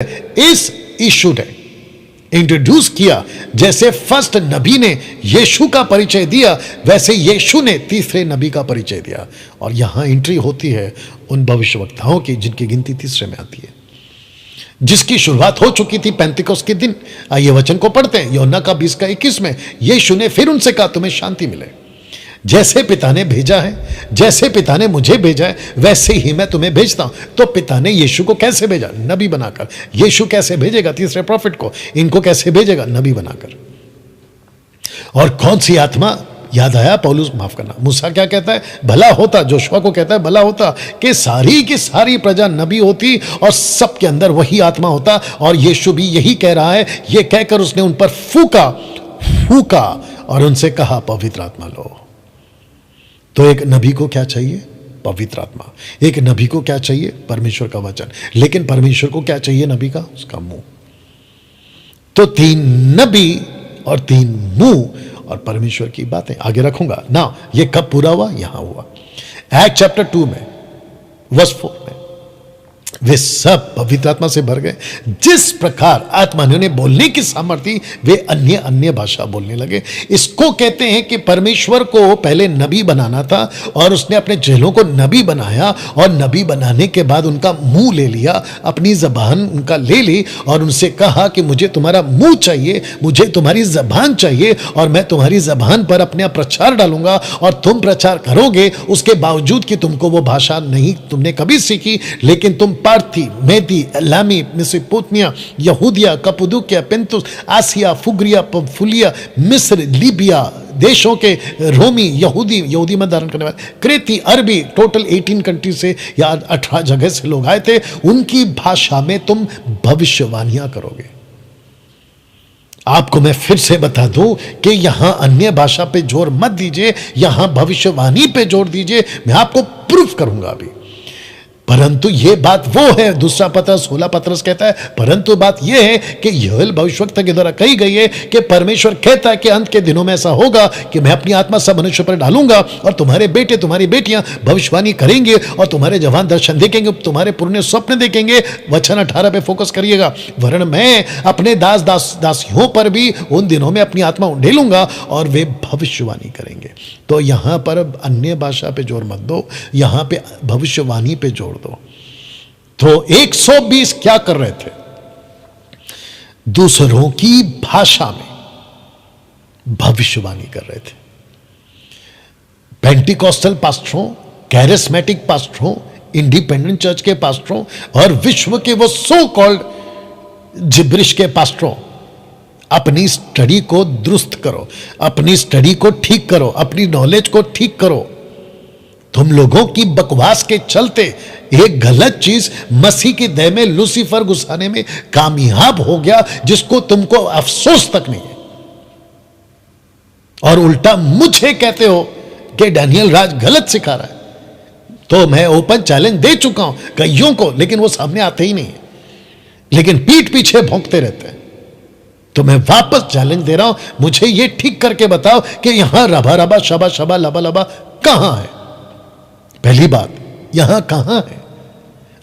इस यीशु ने इंट्रोड्यूस किया, जैसे फर्स्ट नबी ने यीशु का परिचय दिया, वैसे यीशु ने तीसरे नबी का परिचय दिया। और यहां एंट्री होती है उन भविष्यवक्ताओं की जिनकी गिनती तीसरे में आती है, जिसकी शुरुआत हो चुकी थी पेंतिकोस्त के दिन। आइए वचन को पढ़ते हैं, यूहन्ना का 20:21 में यीशु ने फिर उनसे कहा, तुम्हें शांति मिले। जैसे पिता ने भेजा है, जैसे पिता ने मुझे भेजा है, वैसे ही मैं तुम्हें भेजता हूं। तो पिता ने यीशु को कैसे भेजा? नबी बनाकर। यीशु कैसे भेजेगा तीसरे प्रॉफिट को? इनको कैसे भेजेगा? नबी बनाकर। और कौन सी आत्मा? याद आया पौलुस, माफ करना, मूसा क्या कहता है? भला होता, जोशुआ को कहता है भला होता कि सारी की सारी प्रजा नबी होती और सबके अंदर वही आत्मा होता। और यीशु भी यही कह रहा है। यह कहकर उसने उन पर फूका और उनसे कहा, पवित्र आत्मा लो। तो एक नबी को क्या चाहिए? पवित्र आत्मा। एक नबी को क्या चाहिए? परमेश्वर का वचन। लेकिन परमेश्वर को क्या चाहिए नबी का? उसका मुंह। तो 3 नबी और 3 मुंह और परमेश्वर की बातें आगे रखूंगा ना। ये कब पूरा हुआ? यहां हुआ एक्ट चैप्टर 2 में वर्स 4 में। वे सब पवित्र आत्मा से भर गए। जिस प्रकार आत्मा ने उन्हें बोलने की सामर्थ्य, वे अन्य अन्य भाषा बोलने लगे। इसको कहते हैं कि परमेश्वर को पहले नबी बनाना था और उसने अपने चेलों को नबी बनाया, और नबी बनाने के बाद उनका मुंह ले लिया, अपनी जबान उनका ले ली और उनसे कहा कि मुझे तुम्हारा मुंह चाहिए, मुझे तुम्हारी जबान चाहिए, और मैं तुम्हारी जबान पर अपने प्रचार डालूंगा और तुम प्रचार करोगे। उसके बावजूद कि तुमको वो भाषा नहीं तुमने कभी सीखी, लेकिन तुम पार्थी, मेदी, एलामी, मेसोपोटामिया, यहूदिया, कप्पदूकिया, पेंतुस, आसिया, फुग्रिया, पंफुलिया, मिस्र, लीबिया देशों के रोमी, यहूदी मत धारण करने वाले, क्रेती, अरबी, टोटल 18 कंट्री से या 18 जगह से लोग आए थे। उनकी भाषा में तुम भविष्यवाणियां करोगे। आपको मैं फिर से बता दूं कि यहां अन्य भाषा पे जोर मत दीजिए, यहां भविष्यवाणी पे जोर दीजिए। मैं आपको प्रूफ करूंगा अभी। परंतु यह बात वो है, दूसरा पत्रस 16 पत्रस कहता है, परंतु बात यह है कि योएल भविष्यवक्ता के द्वारा कही गई है कि परमेश्वर कहता है कि अंत के दिनों में ऐसा होगा कि मैं अपनी आत्मा सब मनुष्य पर डालूंगा, और तुम्हारे बेटे तुम्हारी बेटियां भविष्यवाणी करेंगे, और तुम्हारे जवान दर्शन देखेंगे, तुम्हारे पुण्य स्वप्न देखेंगे। वचन 18 पे फोकस करिएगा। वरन मैं अपने दासियों पर भी उन दिनों में अपनी आत्मा उंडेलूंगा और वे भविष्यवाणी करेंगे। तो यहां पर अन्य भाषा पे जोर मत दो, यहां पे भविष्यवाणी पे जोर दो। तो 120 क्या कर रहे थे? दूसरों की भाषा में भविष्यवाणी कर रहे थे। पेंटिकॉस्टल पास्टरों, कैरिस्मेटिक पास्टरों, इंडिपेंडेंट चर्च के पास्टरों और विश्व के वो सो कॉल्ड जिब्रिश के पास्टरों, अपनी स्टडी को दुरुस्त करो, अपनी स्टडी को ठीक करो, अपनी नॉलेज को ठीक करो। तुम लोगों की बकवास के चलते एक गलत चीज मसीह की देह में लूसीफर घुसाने में कामयाब हो गया, जिसको तुमको अफसोस तक नहीं है। और उल्टा मुझे कहते हो कि डैनियल राज गलत सिखा रहा है। तो मैं ओपन चैलेंज दे चुका हूं कईयों को, लेकिन वो सामने आते ही नहीं है, लेकिन पीठ पीछे भौंकते रहते हैं। तो मैं वापस चैलेंज दे रहा हूं, मुझे ये ठीक करके बताओ कि यहां रबा रबा शबा शबा लबा लबा कहां है? पहली बात, यहां कहां है?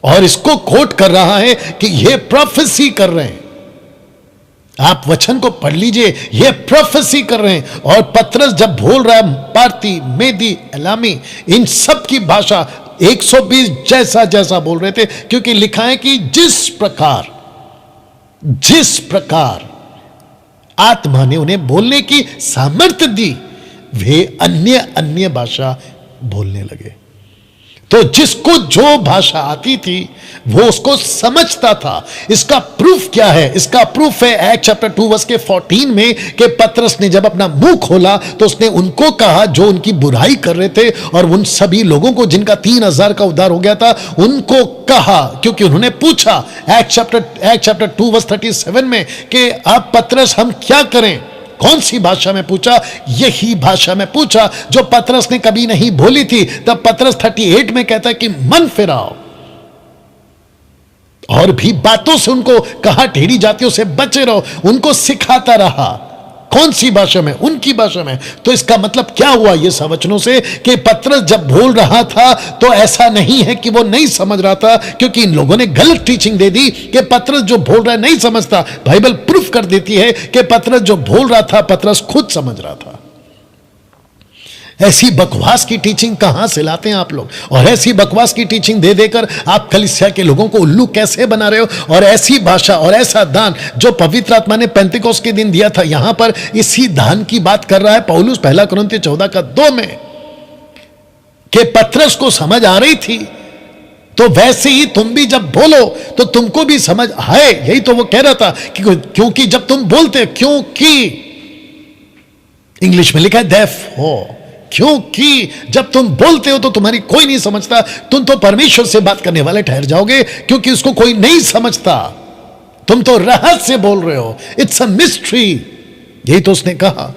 और इसको कोट कर रहा है कि ये प्रोफेसी कर रहे हैं। आप वचन को पढ़ लीजिए, ये प्रोफेसी कर रहे हैं। और पत्रस जब बोल रहा है पार्थी, मेदी, एलामी, इन सब की भाषा 120 जैसा जैसा बोल रहे थे, क्योंकि लिखा है कि जिस प्रकार आत्मा ने उन्हें बोलने की सामर्थ्य दी, वे अन्य अन्य भाषा बोलने लगे। तो जिसको जो भाषा आती थी वो उसको समझता था। इसका प्रूफ क्या है? इसका प्रूफ है एक्ट चैप्टर 2 वर्स के 14 में कि पतरस ने जब अपना मुंह खोला तो उसने उनको कहा जो उनकी बुराई कर रहे थे, और उन सभी लोगों को जिनका 3000 का उद्धार हो गया था, उनको कहा, क्योंकि उन्होंने पूछा एक्ट चैप्टर 2 वर्स 37 में कि अब पतरस हम क्या करें? कौन सी भाषा में पूछा? यही भाषा में पूछा जो पतरस ने कभी नहीं बोली थी। तब पतरस 38 में कहता है कि मन फिराओ, और भी बातों से उनको कहा टेढ़ी जातियों से बचे रहो, उनको सिखाता रहा। कौन सी भाषा में? उनकी भाषा में। तो इसका मतलब क्या हुआ ये वचनों से कि पतरस जब बोल रहा था तो ऐसा नहीं है कि वो नहीं समझ रहा था, क्योंकि इन लोगों ने गलत टीचिंग दे दी कि पतरस जो बोल रहा है नहीं समझता। बाइबल प्रूफ कर देती है कि पतरस जो बोल रहा था पतरस खुद समझ रहा था। ऐसी बकवास की टीचिंग कहां से लाते हैं आप लोग? और ऐसी बकवास की टीचिंग दे देकर आप कलीसिया के लोगों को उल्लू कैसे बना रहे हो? और ऐसी भाषा और ऐसा दान जो पवित्र आत्मा ने पेंतिकोस्त के दिन दिया था, यहां पर इसी दान की बात कर रहा है पौलुस 1 कुरिन्थियों 14:2 में कि पतरस को समझ आ रही थी, तो वैसे ही तुम भी जब बोलो तो तुमको भी समझ आए। यही तो वो कह रहा था कि क्योंकि जब तुम बोलते, क्योंकि इंग्लिश में लिखा है देयरफॉर, क्योंकि जब तुम बोलते हो तो तुम्हारी कोई नहीं समझता, तुम तो परमेश्वर से बात करने वाले ठहर जाओगे, क्योंकि उसको कोई नहीं समझता। तुम तो रहस्य से बोल रहे हो, इट्स अ मिस्ट्री। यही तो उसने कहा।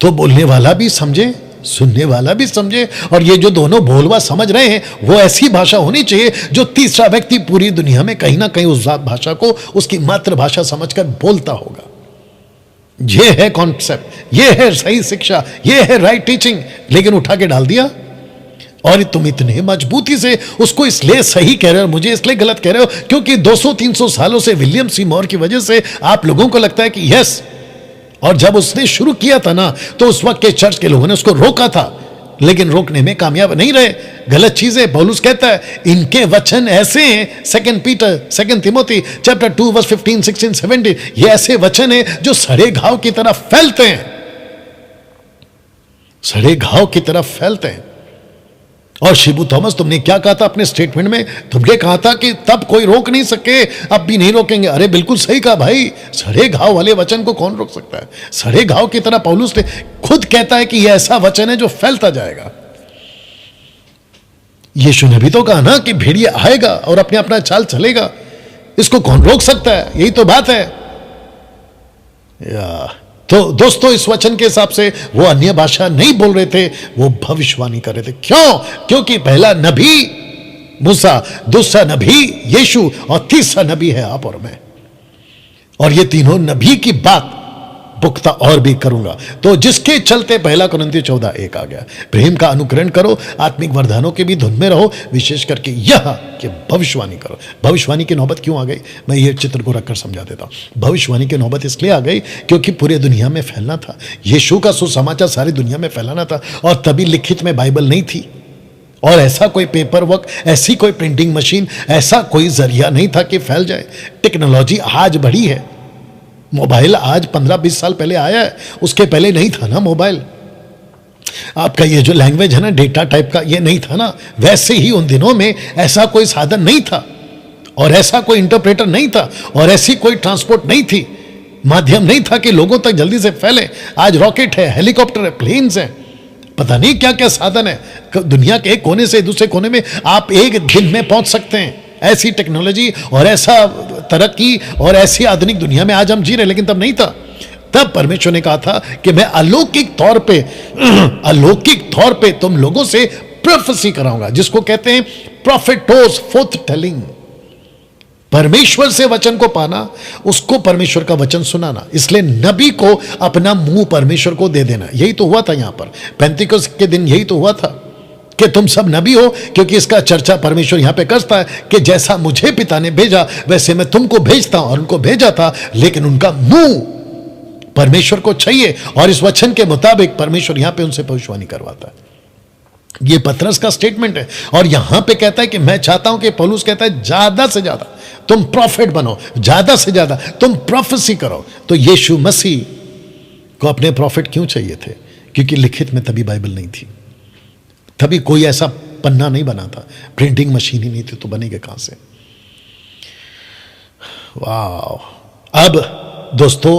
तो बोलने वाला भी समझे, सुनने वाला भी समझे, और ये जो दोनों बोलवा समझ रहे हैं वो ऐसी भाषा होनी चाहिए जो तीसरा व्यक्ति पूरी दुनिया में कहीं ना कहीं उस भाषा को उसकी मातृभाषा समझकर बोलता होगा। ये है कॉन्सेप्ट, ये है सही शिक्षा, ये है राइट टीचिंग। लेकिन उठा के डाल दिया। और तुम इतने मजबूती से उसको इसलिए सही कह रहे हो, मुझे इसलिए गलत कह रहे हो क्योंकि 200-300 सालों से विलियम सी मॉर की वजह से आप लोगों को लगता है कि यस। और जब उसने शुरू किया था ना, तो उस वक्त के चर्च के लोगों ने उसको रोका था, लेकिन रोकने में कामयाब नहीं रहे। गलत चीजें पौलुस कहता है इनके वचन ऐसे हैं, 2 तिमोथी चैप्टर 2 वर्स 15, 16, 17, ये ऐसे वचन हैं जो सड़े घाव की तरह फैलते हैं, सड़े घाव की तरफ फैलते हैं। और शिबू थॉमस, तुमने क्या कहा था अपने स्टेटमेंट में? तुमने कहा था कि तब कोई रोक नहीं सके, अब भी नहीं रोकेंगे। अरे बिल्कुल सही कहा भाई, सड़े घाव वाले वचन को कौन रोक सकता है? सड़े घाव की तरह पौलुस ने खुद कहता है कि यह ऐसा वचन है जो फैलता जाएगा। यीशु ने भी तो कहा ना कि भेड़िया आएगा और अपने अपना चाल चलेगा, इसको कौन रोक सकता है? यही तो बात है। तो दोस्तों, इस वचन के हिसाब से वो अन्य भाषा नहीं बोल रहे थे, वो भविष्यवाणी कर रहे थे। क्यों? क्योंकि पहला नबी मूसा, दूसरा नबी यीशु और तीसरा नबी है आप और मैं। और ये तीनों नबी की बात पुख्ता और भी करूंगा। तो जिसके चलते 1 कुरिन्थियों 14:1 आ गया। प्रेम का अनुकरण करो, आत्मिक वरदानों के भी धुन में रहो, विशेष करके यह कि भविष्यवाणी करो। भविष्यवाणी की नौबत क्यों आ गई? मैं ये चित्र को रखकर समझा देता हूं। भविष्यवाणी की नौबत इसलिए आ गई क्योंकि पूरे दुनिया में फैलना था, यीशु का सुसमाचार सारी दुनिया में फैलाना था, और तभी लिखित में बाइबल नहीं थी, और ऐसा कोई पेपर वर्क, ऐसी कोई प्रिंटिंग मशीन, ऐसा कोई जरिया नहीं था कि फैल जाए। टेक्नोलॉजी आज बढ़ी है, मोबाइल आज 15-20 साल पहले आया है, उसके पहले नहीं था ना मोबाइल। आपका ये जो लैंग्वेज है ना, डेटा टाइप का, ये नहीं था ना। वैसे ही उन दिनों में ऐसा कोई साधन नहीं था, और ऐसा कोई इंटरप्रेटर नहीं था, और ऐसी कोई ट्रांसपोर्ट नहीं थी, माध्यम नहीं था कि लोगों तक जल्दी से फैले। आज रॉकेट है, हेलीकॉप्टर है, प्लेन्स हैं, पता नहीं क्या क्या साधन है। दुनिया के एक कोने से दूसरे कोने में आप एक दिन में पहुंच सकते हैं। ऐसी टेक्नोलॉजी और ऐसा तरक्की और ऐसी आधुनिक दुनिया में आज हम जी रहे, लेकिन तब नहीं था। तब परमेश्वर ने कहा था कि मैं अलौकिक तौर पे तुम लोगों से प्रोफेसी कराऊंगा, जिसको कहते हैं प्रोफेटोस, फोर्थ टेलिंग। परमेश्वर से वचन को पाना, उसको परमेश्वर का वचन सुनाना। इसलिए नबी को अपना मुंह परमेश्वर को दे देना। यही तो हुआ था यहां पर पेंतिकोस्त के दिन, यही तो हुआ था कि तुम सब नबी हो, क्योंकि इसका चर्चा परमेश्वर यहां पे करता है कि जैसा मुझे पिता ने भेजा वैसे मैं तुमको भेजता हूं, और उनको भेजा था, लेकिन उनका मुंह परमेश्वर को चाहिए, और इस वचन के मुताबिक परमेश्वर यहां पे उनसे भविष्यवाणी करवाता है। ये पतरस का स्टेटमेंट है, और यहां पे कहता है कि मैं चाहता हूं कि पौलुस कहता है ज्यादा से ज्यादा तुम प्रॉफिट बनो, ज्यादा से ज्यादा तुम प्रोफेसी करो। तो यीशु मसीह को अपने प्रॉफिट क्यों चाहिए थे? क्योंकि लिखित में तभी बाइबल नहीं थी, तभी कोई ऐसा पन्ना नहीं बना था, प्रिंटिंग मशीन ही नहीं थी, तो बनेगा कहां से? वाह। अब दोस्तों,